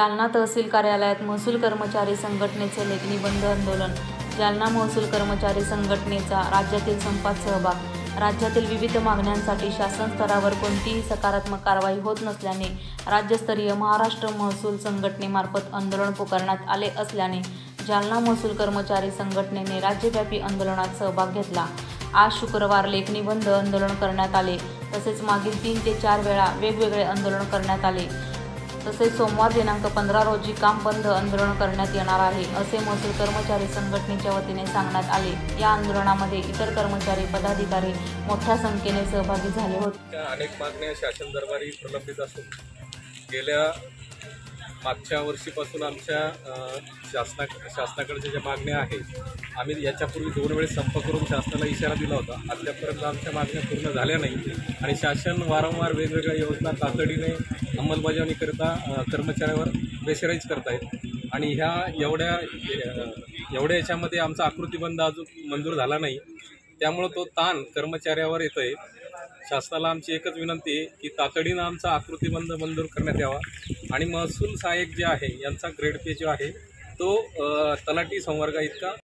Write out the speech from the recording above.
जालना तहसील कार्यालयात महसूल कर्मचारी संघटनेचे लेखणी बंद आंदोलन। जालना महसूल कर्मचारी संघटनेचा राज्यातील संपात सहभाग। राज्यातील विविध मागण्यांसाठी शासन स्तरावर कोणतीही सकारात्मक कारवाई होत नसल्याने राज्यस्तरीय महाराष्ट्र महसूल संघटनेमार्फत आंदोलन पुकारण्यात आले असल्याने जालना महसूल कर्मचारी संघटनेने राज्यव्यापी आंदोलनात सहभाग घेतला। आज शुक्रवार लेखणी बंद आंदोलन करण्यात आले, तसेच मागील 3 ते 4 वेळा वेगवेगळे आंदोलन करण्यात आले। तसेच सोमवार दिनांक 15 रोजी काम बंद आंदोलन करण्यात येणार आहे, असे महसूल कर्मचारी संघटनेच्या वतीने सांगण्यात आले। या आंदोलनामध्ये इतर कर्मचारी पदाधिकारी मोठ्या संख्येने सहभागी झाले होते। अनेक मागण्या शासन दरबारी प्रलंबित असून गेल्या मागच्या वर्षीपासून आमच्या शासनाकडच्या ज्या मागण्या आहेत, आम्ही याच्यापूर्वी 2 वेळेस संप करून शासनाला इशारा दिला होता। अद्यापर्यंत आमच्या मागण्या पूर्ण झाल्या नाही आणि शासन वारंवार वेगवेगळ्या योजना तातडीने अंमलबजावणीकरिता कर्मचाऱ्यावर प्रेशराईज करतायत आणि ह्या एवढ्या याच्यामध्ये आमचा आकृतीबंध अजून मंजूर झाला नाही। त्यामुळे तो ताण कर्मचाऱ्यावर येतोय। शासनाला आमची एकच विनंती आहे की तातडीनं आमचा आकृतीबंध मंजूर करण्यात यावा आणि महसूल सहाय्यक जे आहे यांचा ग्रेड पे जो आहे तो तलाठी संवर्गा इतका